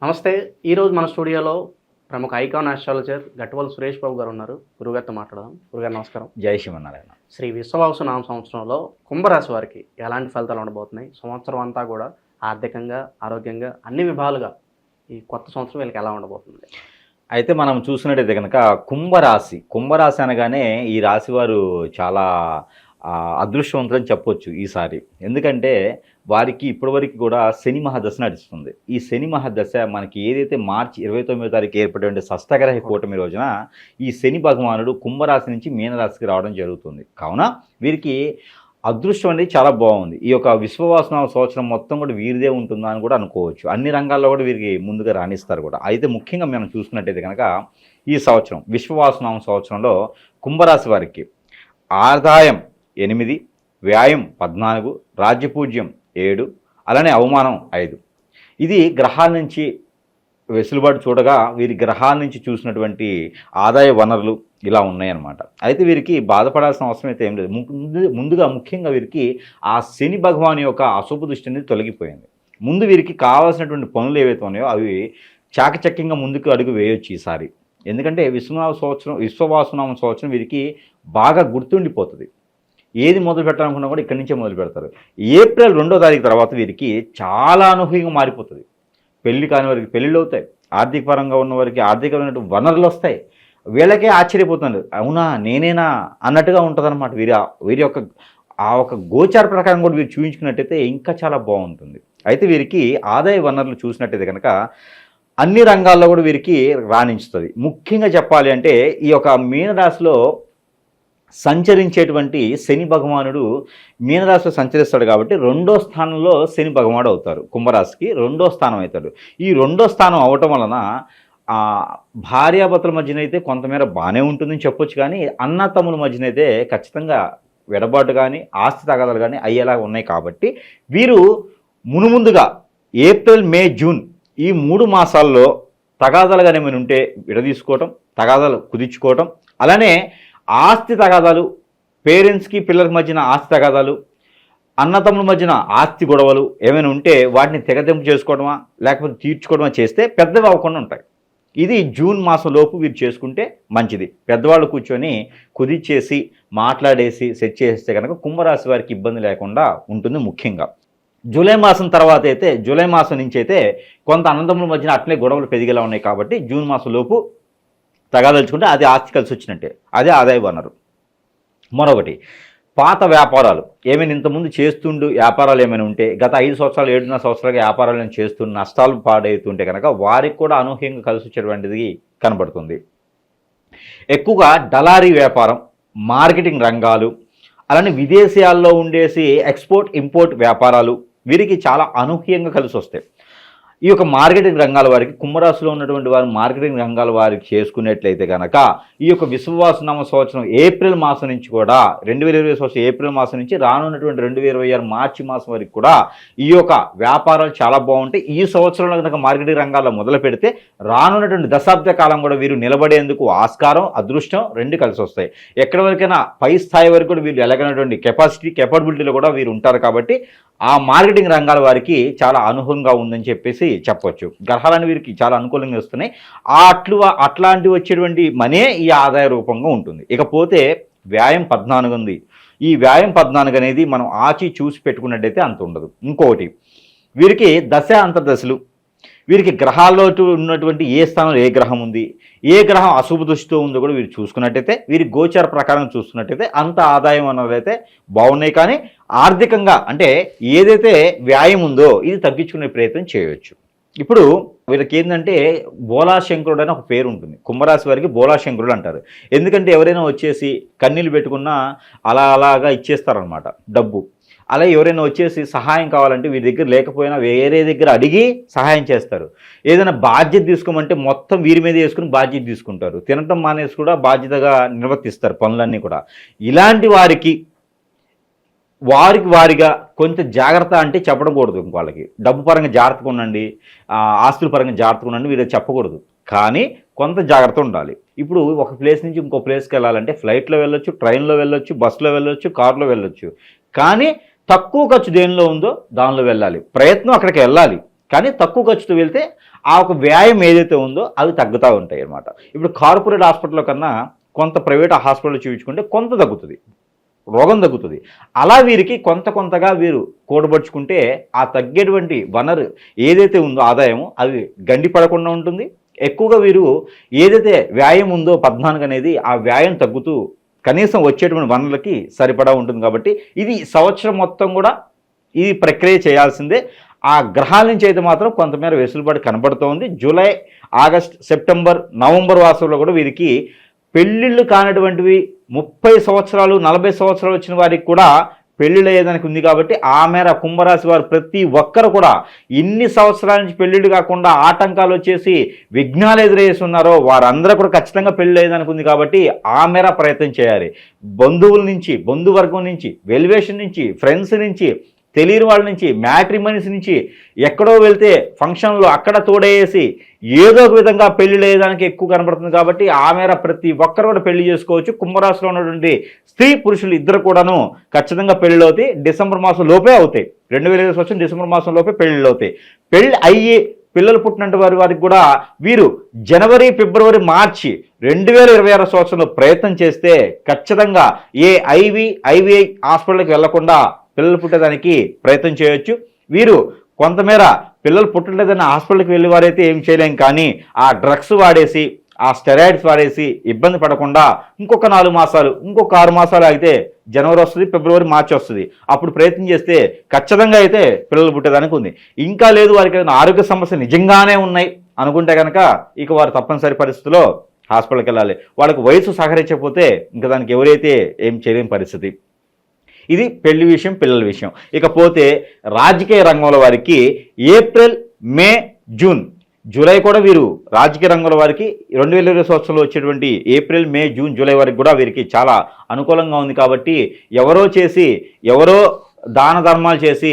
నమస్తే. ఈరోజు మన స్టూడియోలో ప్రముఖ ఐకాన్ ఆస్ట్రాలజర్ గట్టివల్ సురేష్ బాబు గారు ఉన్నారు. గురుగారితో మాట్లాడదాం. గురుగారు నమస్కారం. జై శ్రీమన్నారాయణ. శ్రీ విశ్వవాసు నామ సంవత్సరంలో కుంభరాశి వారికి ఎలాంటి ఫలితాలు ఉండబోతున్నాయి? సంవత్సరం అంతా కూడా ఆర్థికంగా, ఆరోగ్యంగా అన్ని విధాలుగా ఈ కొత్త సంవత్సరం వీళ్ళకి ఎలా ఉండబోతుంది? అయితే మనం చూసినట్టయితే కనుక కుంభరాశి అనగానే ఈ రాశి వారు చాలా అదృష్టవంతులని చెప్పొచ్చు ఈసారి. ఎందుకంటే వారికి ఇప్పటివరకు కూడా శని మహాదశ నడుస్తుంది. ఈ శని మహాదశ మనకి ఏదైతే మార్చి 29వ తారీఖు ఏర్పడే షష్టగ్రహ కూటమి రోజున ఈ శని భగవానుడు కుంభరాశి నుంచి మీనరాశికి రావడం జరుగుతుంది. కావున వీరికి అదృష్టం అనేది చాలా బాగుంది. ఈ యొక్క విశ్వవాసనామ సంవత్సరం మొత్తం కూడా వీరిదే ఉంటుందా అని కూడా అనుకోవచ్చు. అన్ని రంగాల్లో కూడా వీరికి ముందుగా రాణిస్తారు కూడా. అయితే ముఖ్యంగా మనం చూసుకున్నట్టయితే కనుక ఈ సంవత్సరం విశ్వవాసనామ సంవత్సరంలో కుంభరాశి వారికి ఆదాయం 8, వ్యయం 14, రాజ్యపూజ్యం 7, అలానే అవమానం 5. ఇది గ్రహాల నుంచి వెసులుబాటు చూడగా వీరి గ్రహాల నుంచి చూసినటువంటి ఆదాయ వనరులు ఇలా ఉన్నాయన్నమాట. అయితే వీరికి బాధపడాల్సిన అవసరం అయితే ఏం లేదు. ముందుగా ముఖ్యంగా వీరికి ఆ శని భగవాన్ యొక్క అశుభ దృష్టి అనేది తొలగిపోయింది. ముందు వీరికి కావాల్సినటువంటి పనులు ఏవైతే ఉన్నాయో అవి చాకచక్యంగా ముందుకు అడుగు వేయొచ్చు ఈసారి. ఎందుకంటే విశ్వవాసనామ సంవత్సరం వీరికి బాగా గుర్తుండిపోతుంది. ఏది మొదలు పెట్టాలనుకున్నా కూడా ఇక్కడి నుంచే మొదలు పెడతారు. ఏప్రిల్ 2వ తారీఖు తర్వాత వీరికి చాలా అనూహ్యంగా మారిపోతుంది. పెళ్లి కాని వారికి పెళ్ళిళ్ళు అవుతాయి. ఆర్థిక పరంగా ఉన్న వారికి ఆర్థికమైనటువంటి వనరులు వస్తాయి. వీళ్ళకే ఆశ్చర్యపోతున్నారు, అవునా నేనేనా అన్నట్టుగా ఉంటుందన్నమాట. వీరి యొక్క ఆ ఒక గోచార ప్రకారం కూడా వీరు చూపించుకున్నట్టయితే ఇంకా చాలా బాగుంటుంది. అయితే వీరికి ఆదాయ వనరులు చూసినట్టయితే కనుక అన్ని రంగాల్లో కూడా వీరికి రాణించుతుంది. ముఖ్యంగా చెప్పాలి అంటే ఈ యొక్క మీనరాశిలో సంచరించేటువంటి శని భగవానుడు మీనరాశిలో సంచరిస్తాడు కాబట్టి 2వ స్థానంలో శని భగవానుడు అవుతారు. కుంభరాశికి 2వ స్థానం అవుతాడు. ఈ 2వ స్థానం అవటం వలన భార్యాభర్తల మధ్యనైతే కొంతమేర బాగానే ఉంటుందని చెప్పొచ్చు. కానీ అన్న తమ్ముల మధ్యనైతే ఖచ్చితంగా వెడబాటు కానీ ఆస్తి తగాదాలు కానీ అయ్యేలా ఉన్నాయి. కాబట్టి వీరు మునుముందుగా ఏప్రిల్, మే, జూన్ ఈ 3 మాసాల్లో తగాదాలు కానీ ఏమైనా ఉంటే విడదీసుకోవటం, తగాదాలు కుదిర్చుకోవటం, అలానే ఆస్తి తగాదాలు, పేరెంట్స్కి పిల్లలకి మధ్యన ఆస్తి తగాదాలు, అన్నతమ్ముల మధ్యన ఆస్తి గొడవలు ఏమైనా ఉంటే వాటిని తెగదెంపు చేసుకోవడమా లేకపోతే తీర్చుకోవడమా చేస్తే పెద్దవి అవ్వకుండా ఉంటాయి. ఇది జూన్ మాసం లోపు వీరు చేసుకుంటే మంచిది. పెద్దవాళ్ళు కూర్చొని కుదిర్చేసి మాట్లాడేసి సెట్ చేస్తే కనుక కుంభరాశి వారికి ఇబ్బంది లేకుండా ఉంటుంది. ముఖ్యంగా జూలై మాసం తర్వాత అయితే జూలై మాసం నుంచి అయితే కొంత అన్నదమ్ముల మధ్యన అట్లే గొడవలు పెరిగేలా ఉన్నాయి. కాబట్టి జూన్ మాసం లోపు తగాదలుచుకుంటే అది ఆస్తి కలిసి వచ్చినట్టే, అదే ఆదాయ వనరు. మరొకటి పాత వ్యాపారాలు ఏమైనా ఇంతకుముందు చేస్తుండు వ్యాపారాలు ఏమైనా ఉంటే గత 5 సంవత్సరాలు 7.5 సంవత్సరాలుగా వ్యాపారాలను చేస్తూ నష్టాలు పాడవుతుంటే కనుక వారికి కూడా అనూహ్యంగా కలిసి వచ్చేటువంటిది కనబడుతుంది. ఎక్కువగా దళారీ వ్యాపారం, మార్కెటింగ్ రంగాలు, అలానే విదేశాల్లో ఉండేసి ఎక్స్పోర్ట్ ఇంపోర్ట్ వ్యాపారాలు వీరికి చాలా అనూహ్యంగా కలిసి వస్తాయి. ఈ యొక్క మార్కెటింగ్ రంగాల వారికి కుంభరాశిలో ఉన్నటువంటి వారు మార్కెటింగ్ రంగాల వారికి చేసుకున్నట్లయితే కనుక ఈ యొక్క విశ్వవాసనామ సంవత్సరం ఏప్రిల్ మాసం నుంచి కూడా 2020 సంవత్సరం ఏప్రిల్ మాసం నుంచి రానున్నటువంటి 2026 మార్చి మాసం వరకు కూడా ఈ యొక్క వ్యాపారాలు చాలా బాగుంటాయి. ఈ సంవత్సరంలో కనుక మార్కెటింగ్ రంగాల్లో మొదలు పెడితే రానున్నటువంటి దశాబ్ద కాలం కూడా వీరు నిలబడేందుకు ఆస్కారం, అదృష్టం 2 కలిసి వస్తాయి. ఎక్కడి వరకైనా పై స్థాయి వరకు కూడా వీరు ఎలాగైనటువంటి కెపాబిలిటీలో కూడా వీరు ఉంటారు. కాబట్టి ఆ మార్కెటింగ్ రంగాల వారికి చాలా అనుకూలంగా ఉందని చెప్పేసి చెప్పొచ్చు. గ్రహాలను వీరికి చాలా అనుకూలంగా వస్తున్నాయి. అట్లాంటివి వచ్చేటువంటి మనీ ఈ ఆదాయ రూపంగా ఉంటుంది. ఇకపోతే వ్యయం 14 ఉంది. ఈ వ్యయం 14 అనేది మనం ఆచి చూసి పెట్టుకున్నట్టయితే అంత ఉండదు. ఇంకొకటి వీరికి దశ అంతర్దశలు, వీరికి గ్రహాల్లో ఉన్నటువంటి ఏ స్థానంలో ఏ గ్రహం ఉంది, ఏ గ్రహం అశుభ దృష్టితో ఉందో కూడా వీరు చూసుకున్నట్టయితే వీరి గోచార ప్రకారం చూసుకున్నట్టయితే అంత ఆదాయం అన్నదైతే బాగున్నాయి. కానీ ఆర్థికంగా అంటే ఏదైతే వ్యాయం ఉందో ఇది తగ్గించుకునే ప్రయత్నం చేయవచ్చు. ఇప్పుడు వీళ్ళకి ఏంటంటే బోలాశంకరుడు అని ఒక పేరు ఉంటుంది. కుంభరాశి వారికి బోలాశంకరుడు అంటారు. ఎందుకంటే ఎవరైనా వచ్చేసి కన్నీళ్ళు పెట్టుకున్నా అలాగా ఇచ్చేస్తారనమాట డబ్బు. అలా ఎవరైనా వచ్చేసి సహాయం కావాలంటే వీరి దగ్గర లేకపోయినా వేరే దగ్గర అడిగి సహాయం చేస్తారు. ఏదైనా బాధ్యత తీసుకోమంటే మొత్తం వీరి మీద వేసుకుని బాధ్యత తీసుకుంటారు. తినటం మానేసి కూడా బాధ్యతగా నిర్వర్తిస్తారు పనులన్నీ కూడా. ఇలాంటి వారికి వారిగా కొంచెం జాగ్రత్త అంటే చెప్పకూడదు. వాళ్ళకి డబ్బు పరంగా జాగ్రత్తగా ఉండండి, ఆస్తుల పరంగా జాగ్రత్తగా ఉండండి వీరు చెప్పకూడదు. కానీ కొంత జాగ్రత్త ఉండాలి. ఇప్పుడు ఒక ప్లేస్ నుంచి ఇంకో ప్లేస్కి వెళ్ళాలంటే ఫ్లైట్లో వెళ్ళొచ్చు, ట్రైన్లో వెళ్ళొచ్చు, బస్సులో వెళ్ళొచ్చు, కారులో వెళ్ళొచ్చు. కానీ తక్కువ ఖర్చు దేనిలో ఉందో దానిలో వెళ్ళాలి. ప్రయత్నం అక్కడికి వెళ్ళాలి. కానీ తక్కువ ఖర్చుతో వెళ్తే ఆ ఒక వ్యాయామం ఏదైతే ఉందో అవి తగ్గుతూ ఉంటాయి అన్నమాట. ఇప్పుడు కార్పొరేట్ హాస్పిటల్ కన్నా కొంత ప్రైవేట్ హాస్పిటల్ చూపించుకుంటే కొంత తగ్గుతుంది, రోగం తగ్గుతుంది. అలా వీరికి కొంతగా వీరు కూడబడుచుకుంటే ఆ తగ్గేటువంటి వనరు ఏదైతే ఉందో ఆదాయం అవి గండి పడకుండా ఉంటుంది. ఎక్కువగా వీరు ఏదైతే వ్యాయామం ఉందో 14 అనేది ఆ వ్యాయామం తగ్గుతూ కనీసం వచ్చేటువంటి వనరులకి సరిపడా ఉంటుంది. కాబట్టి ఇది సంవత్సరం మొత్తం కూడా ఈ ప్రక్రియ చేయాల్సిందే. ఆ గ్రహాల నుంచి అయితే మాత్రం కొంతమేర వెసులుబాటు కనబడుతోంది. జూలై, ఆగస్ట్, సెప్టెంబర్, నవంబర్ మాసంలో కూడా వీరికి పెళ్ళిళ్ళు కానటువంటివి 30 సంవత్సరాలు 40 సంవత్సరాలు వచ్చిన వారికి కూడా పెళ్ళిళ్ళు అయ్యేదానికి ఉంది. కాబట్టి ఆ మేర కుంభరాశి వారు ప్రతి ఒక్కరు కూడా ఇన్ని సంవత్సరాల నుంచి పెళ్ళిళ్ళు కాకుండా ఆటంకాలు వచ్చేసి విఘ్నాలు ఎదురేసి ఉన్నారో వారందరూ కూడా ఖచ్చితంగా పెళ్ళి అయ్యేదానికి ఉంది. కాబట్టి ఆ మేర ప్రయత్నం చేయాలి. బంధువుల నుంచి, బంధువర్గం నుంచి, వెల్వేషన్ నుంచి, ఫ్రెండ్స్ నుంచి, తెలియని వాళ్ళ నుంచి, మ్యాట్రిమనీస్ నుంచి, ఎక్కడో వెళ్తే ఫంక్షన్లో అక్కడ తోడేసి ఏదో ఒక విధంగా పెళ్లి లేదానికి ఎక్కువ కనబడుతుంది. కాబట్టి ఆ మేర ప్రతి ఒక్కరు కూడా పెళ్లి చేసుకోవచ్చు. కుంభరాశిలో ఉన్నటువంటి స్త్రీ పురుషులు ఇద్దరు కూడాను ఖచ్చితంగా పెళ్ళిళ్ళు అవుతాయి. డిసెంబర్ మాసం లోపే అవుతాయి. 2020 సంవత్సరం డిసెంబర్ మాసం లోపే పెళ్ళిళ్ళు అవుతాయి. పెళ్ళి అయ్యి పిల్లలు పుట్టినట్టు వారికి కూడా వీరు జనవరి, ఫిబ్రవరి, మార్చి 2026 సంవత్సరంలో ప్రయత్నం చేస్తే ఖచ్చితంగా ఏ ఐవీఐ హాస్పిటల్కి వెళ్లకుండా పిల్లలు పుట్టేదానికి ప్రయత్నం చేయొచ్చు. వీరు కొంతమేర పిల్లలు పుట్టలేదన్న హాస్పిటల్కి వెళ్ళే వారైతే ఏం చేయలేం. కానీ ఆ డ్రగ్స్ వాడేసి, ఆ స్టెరాయిడ్స్ వాడేసి ఇబ్బంది పడకుండా ఇంకొక 4 మాసాలు, ఇంకొక 6 మాసాలు అయితే జనవరి వస్తుంది, ఫిబ్రవరి, మార్చి వస్తుంది. అప్పుడు ప్రయత్నం చేస్తే ఖచ్చితంగా అయితే పిల్లలు పుట్టేదానికి ఉంది. ఇంకా లేదు వారికి ఏదైనా ఆరోగ్య సమస్యలు నిజంగానే ఉన్నాయి అనుకుంటే కనుక ఇక వారు తప్పనిసరి పరిస్థితుల్లో హాస్పిటల్కి వెళ్ళాలి. వాళ్ళకి వయసు సహకరించకపోతే ఇంకా దానికి ఎవరైతే ఏం చేయలేని పరిస్థితి. ఇది పెళ్లి విషయం, పిల్లల విషయం. ఇకపోతే రాజకీయ రంగంలో వారికి ఏప్రిల్, మే, జూన్, జూలై కూడా వీరు రాజకీయ రంగంలో వారికి 2020 సంవత్సరంలో వచ్చేటువంటి ఏప్రిల్, మే, జూన్, జూలై వరకు కూడా వీరికి చాలా అనుకూలంగా ఉంది. కాబట్టి ఎవరో దాన ధర్మాలు చేసి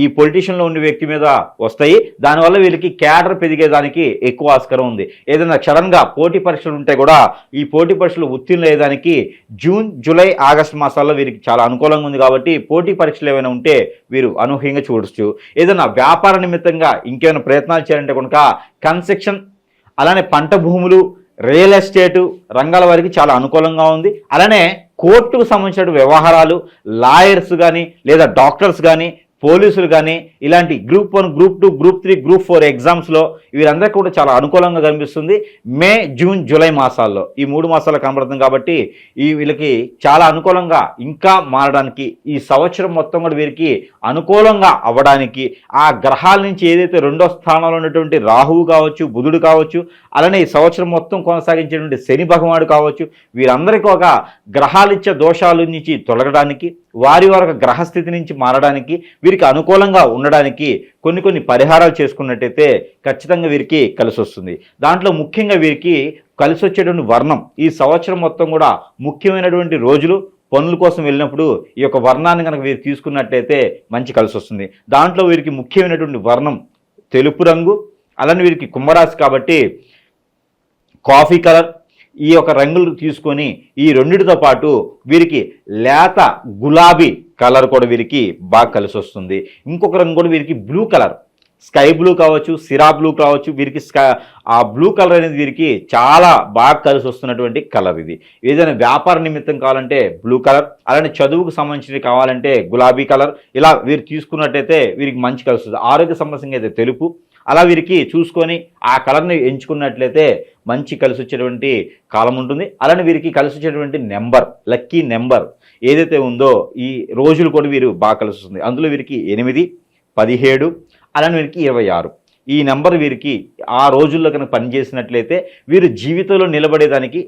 ఈ పొలిటీషియన్లో ఉండే వ్యక్తి మీద వస్తాయి. దానివల్ల వీళ్ళకి క్యాడర్ పెరిగేదానికి ఎక్కువ ఆస్కారం ఉంది. ఏదైనా సడన్గా పోటీ పరీక్షలు ఉంటే కూడా ఈ పోటీ పరీక్షలు ఉత్తీర్ణులు అయ్యేదానికి జూన్, జూలై, ఆగస్టు మాసాల్లో వీరికి చాలా అనుకూలంగా ఉంది. కాబట్టి పోటీ పరీక్షలు ఏమైనా ఉంటే వీరు అనూహ్యంగా చూడొచ్చు. ఏదైనా వ్యాపార నిమిత్తంగా ఇంకేమైనా ప్రయత్నాలు చేయాలంటే కనుక కన్స్ట్రక్షన్, అలానే పంట భూములు, రియల్ ఎస్టేటు రంగాల వారికి చాలా అనుకూలంగా ఉంది. అలానే కోర్టుకు సంబంధించిన వ్యవహారాలు, లాయర్స్ కానీ లేదా డాక్టర్స్ కానీ, పోలీసులు కానీ ఇలాంటి గ్రూప్ 1, గ్రూప్ 2, గ్రూప్ 3, గ్రూప్ 4 ఎగ్జామ్స్లో వీరందరికీ కూడా చాలా అనుకూలంగా కనిపిస్తుంది. మే, జూన్, జూలై మాసాల్లో ఈ 3 మాసాలు కనబడుతుంది. కాబట్టి వీళ్ళకి చాలా అనుకూలంగా ఇంకా మారడానికి ఈ సంవత్సరం మొత్తం కూడా వీరికి అనుకూలంగా అవ్వడానికి ఆ గ్రహాల నుంచి ఏదైతే 2వ స్థానంలో ఉన్నటువంటి రాహువు కావచ్చు, బుధుడు కావచ్చు, అలానే ఈ సంవత్సరం మొత్తం కొనసాగించేటువంటి శని భగవానుడు కావచ్చు, వీరందరికీ ఒక గ్రహాలిచ్చే దోషాల నుంచి తొలగడానికి, వారి గ్రహస్థితి నుంచి మారడానికి, వీరికి అనుకూలంగా ఉండడానికి కొన్ని పరిహారాలు చేసుకున్నట్టయితే ఖచ్చితంగా వీరికి కలిసి వస్తుంది. దాంట్లో ముఖ్యంగా వీరికి కలిసి వచ్చేటువంటి వర్ణం ఈ సంవత్సరం మొత్తం కూడా ముఖ్యమైనటువంటి రోజులు పనుల కోసం వెళ్ళినప్పుడు ఈ యొక్క వర్ణాన్ని కనుక వీరు తీసుకున్నట్టయితే మంచి కలిసి వస్తుంది. దాంట్లో వీరికి ముఖ్యమైనటువంటి వర్ణం తెలుపు రంగు. అలానే వీరికి కుంభరాశి కాబట్టి కాఫీ కలర్, ఈ యొక్క రంగులు తీసుకొని ఈ రెండిటితో పాటు వీరికి లేత గులాబీ కలర్ కూడా వీరికి బాగా కలిసి వస్తుంది. ఇంకొక రంగు కూడా వీరికి బ్లూ కలర్, స్కై బ్లూ కావచ్చు, సిరా బ్లూ కావచ్చు, వీరికి ఆ బ్లూ కలర్ అనేది వీరికి చాలా బాగా కలిసి వస్తున్నటువంటి కలర్. ఇది ఏదైనా వ్యాపార నిమిత్తం కావాలంటే బ్లూ కలర్, అలానే చదువుకు సంబంధించినవి కావాలంటే గులాబీ కలర్, ఇలా వీరు తీసుకున్నట్టయితే వీరికి మంచి కలిసి వస్తుంది. ఆరోగ్య సమస్యగా అయితే తెలుపు, అలా వీరికి చూసుకొని ఆ కలర్ని ఎంచుకున్నట్లయితే మంచి కలిసి వచ్చేటువంటి కాలం ఉంటుంది. అలానే వీరికి కలిసి వచ్చేటువంటి నెంబర్, లక్కీ నెంబర్ ఏదైతే ఉందో ఈ రోజులు కూడా వీరు బాగా కలిసి వస్తుంది. అందులో వీరికి 8, 17, అలానే వీరికి 26 ఈ నెంబర్ వీరికి ఆ రోజుల్లో కనుక పనిచేసినట్లయితే వీరు జీవితంలో నిలబడేదానికి,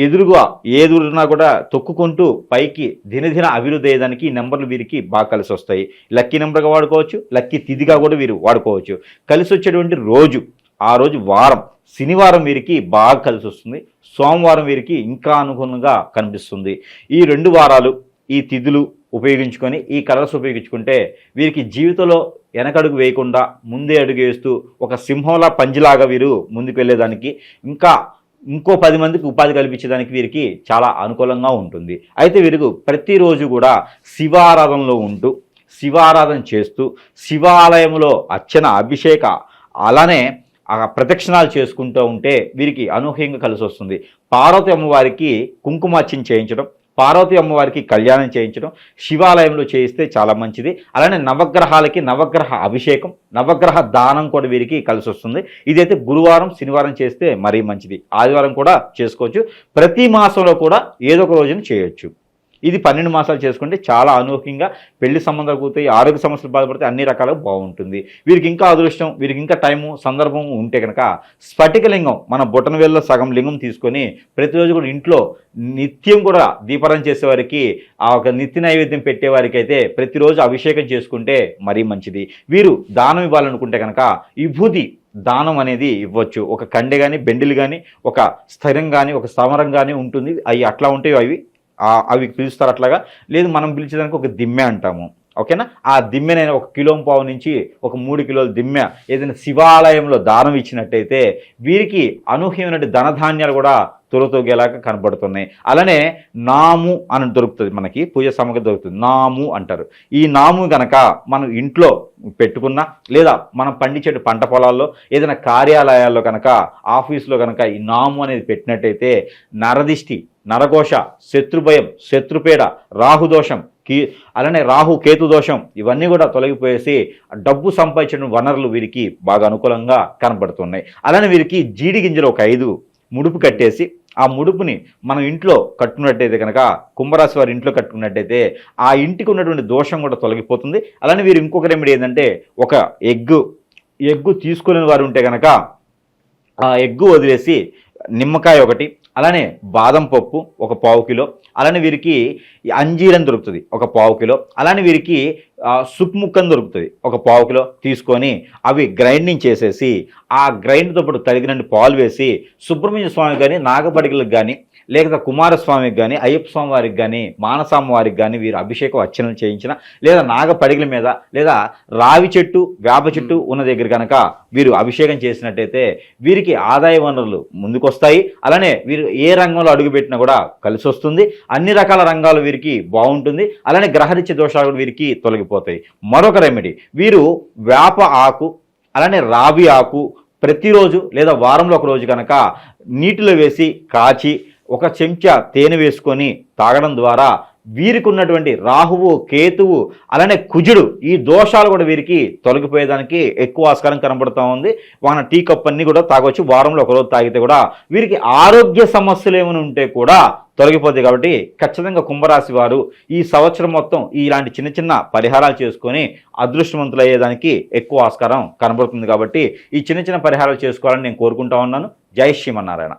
ఎదురుగా ఏదున్నా కూడా తొక్కుకుంటూ పైకి దినదిన అభివృద్ధి అయ్యేదానికి ఈ నెంబర్లు వీరికి బాగా కలిసి వస్తాయి. లక్కీ నెంబర్గా వాడుకోవచ్చు, లక్కీ తిథిగా కూడా వీరు వాడుకోవచ్చు. కలిసి వచ్చేటువంటి రోజు, ఆ రోజు వారం శనివారం వీరికి బాగా కలిసి వస్తుంది. సోమవారం వీరికి ఇంకా అనుకూలంగా కనిపిస్తుంది. ఈ 2 వారాలు ఈ తిథులు ఉపయోగించుకొని ఈ కలర్స్ ఉపయోగించుకుంటే వీరికి జీవితంలో వెనకడుగు వేయకుండా ముందే అడుగు వేస్తూ ఒక సింహంలా పంజిలాగా వీరు ముందుకు వెళ్ళేదానికి, ఇంకో 10 మందికి ఉపాధి కల్పించేదానికి వీరికి చాలా అనుకూలంగా ఉంటుంది. అయితే వీరికి ప్రతిరోజు కూడా శివారాధనలో ఉంటూ శివారాధన చేస్తూ శివాలయంలో అర్చన అభిషేక అలానే ఆ ప్రదక్షిణాలు చేసుకుంటూ ఉంటే వీరికి అనూహ్యంగా కలిసి వస్తుంది. పార్వతి అమ్మవారికి కుంకుమార్చన చేయించడం, పార్వతి అమ్మవారికి కళ్యాణం చేయించడం శివాలయంలో చేయిస్తే చాలా మంచిది. అలానే నవగ్రహాలకి నవగ్రహ అభిషేకం, నవగ్రహ దానం కూడా వీరికి కలిసి వస్తుంది. ఇదైతే గురువారం శనివారం చేస్తే మరీ మంచిది. ఆదివారం కూడా చేసుకోవచ్చు. ప్రతి మాసంలో కూడా ఏదో ఒక రోజున చేయొచ్చు. ఇది 12 మాసాలు చేసుకుంటే చాలా అనూహ్యంగా పెళ్లి సంబంధాలు పూర్తయి ఆరోగ్య సమస్యలు బాధపడితే అన్ని రకాలుగా బాగుంటుంది. వీరికి ఇంకా అదృష్టం, వీరికి ఇంకా టైము సందర్భం ఉంటే కనుక స్ఫటికలింగం మన బొటనవేళ్ళలో సగం లింగం తీసుకొని ప్రతిరోజు కూడా ఇంట్లో నిత్యం కూడా దీపారాధన చేసేవారికి ఆ ఒక నిత్య నైవేద్యం పెట్టేవారికి అయితే ప్రతిరోజు అభిషేకం చేసుకుంటే మరీ మంచిది. వీరు దానం ఇవ్వాలనుకుంటే కనుక విభూతి దానం అనేది ఇవ్వచ్చు. ఒక కండె కానీ బెండిలు కానీ ఒక స్థిరం కానీ ఒక సమరం కానీ ఉంటుంది. అవి అట్లా ఉంటాయి, అవి పిలుస్తారు అట్లాగా. లేదు మనం పిలిచేదానికి ఒక దిమ్మె అంటాము, ఓకేనా. ఆ దిమ్మెనైనా 1.5 కిలో నుంచి ఒక 3 కిలోల దిమ్మె ఏదైనా శివాలయంలో దానం ఇచ్చినట్టయితే వీరికి అనూహ్యమైన ధనధాన్యాలు కూడా తొలతొగేలాగా కనబడుతున్నాయి. అలానే నాము అని దొరుకుతుంది, మనకి పూజ సామాగ్రి దొరుకుతుంది, నాము అంటారు. ఈ నాము గనక మనం ఇంట్లో పెట్టుకున్నా లేదా మనం పండించే పంట పొలాల్లో ఏదైనా కార్యాలయాల్లో కనుక ఆఫీసులో కనుక ఈ నాము అనేది పెట్టినట్టయితే నరదిష్టి, నరఘోష, శత్రుభయం, శత్రుపీడ, రాహుదోషం, అలానే రాహు కేతు దోషం ఇవన్నీ కూడా తొలగిపోయేసి డబ్బు సంపాదించిన వనరులు వీరికి బాగా అనుకూలంగా కనబడుతున్నాయి. అలానే వీరికి జీడి గింజలు ఒక 5 ముడుపు కట్టేసి ఆ ముడుపుని మనం ఇంట్లో కట్టుకున్నట్టయితే కనుక కుంభరాశి వారి ఇంట్లో కట్టుకున్నట్టయితే ఆ ఇంటికి ఉన్నటువంటి దోషం కూడా తొలగిపోతుంది. అలానే వీరు ఇంకొక రెమెడీ ఏంటంటే ఒక ఎగ్గు తీసుకునే వారు ఉంటే కనుక ఆ ఎగ్గు వదిలేసి నిమ్మకాయ ఒకటి, అలానే బాదం పప్పు ఒక 1/4 కిలో, అలానే వీరికి అంజీరం దొరుకుతుంది ఒక 1/4 కిలో, అలానే వీరికి సుప్ ముక్కను దొరుకుతుంది ఒక 1/4 కిలో తీసుకొని అవి గ్రైండింగ్ చేసేసి ఆ గ్రైండ్తో పాటు తగినన్ని పాలు వేసి సుబ్రహ్మణ్య స్వామికి కానీ నాగపడికలకు కానీ లేకపోతే కుమారస్వామికి కానీ అయ్యప్ప స్వామి వారికి కానీ మానసామ్మ వారికి కానీ వీరు అభిషేకం అర్చనలు చేయించిన లేదా నాగపడికల మీద లేదా రావి చెట్టు వేప చెట్టు ఉన్న దగ్గర కనుక వీరు అభిషేకం చేసినట్టయితే వీరికి ఆదాయ వనరులు ముందుకొస్తాయి. అలానే వీరు ఏ రంగంలో అడుగుపెట్టినా కూడా కలిసి వస్తుంది. అన్ని రకాల రంగాలు వీరికి బాగుంటుంది. అలానే గ్రహరీత్య దోషాలు కూడా వీరికి తొలగిపోతాయి. మరొక రెమెడీ, వీరు వేప ఆకు అలానే రావి ఆకు ప్రతిరోజు లేదా వారంలో ఒక రోజు కనుక నీటిలో వేసి కాచి 1 చెంచా తేనె వేసుకొని తాగడం ద్వారా వీరికి ఉన్నటువంటి రాహువు కేతువు అలానే కుజుడు ఈ దోషాలు కూడా వీరికి తొలగిపోయేదానికి ఎక్కువ ఆస్కారం కనబడుతూ ఉంది. మన టీ కప్ అన్ని కూడా తాగొచ్చు. వారంలో ఒక రోజు తాగితే కూడా వీరికి ఆరోగ్య సమస్యలు ఏమైనా ఉంటే కూడా తొలగిపోతాయి. కాబట్టి ఖచ్చితంగా కుంభరాశి వారు ఈ సంవత్సరం మొత్తం ఇలాంటి చిన్న చిన్న పరిహారాలు చేసుకొని అదృష్టవంతులు అయ్యేదానికి ఎక్కువ ఆస్కారం కనబడుతుంది. కాబట్టి ఈ చిన్న చిన్న పరిహారాలు చేసుకోవాలని నేను కోరుకుంటా ఉన్నాను. జై శ్రీమన్నారాయణ.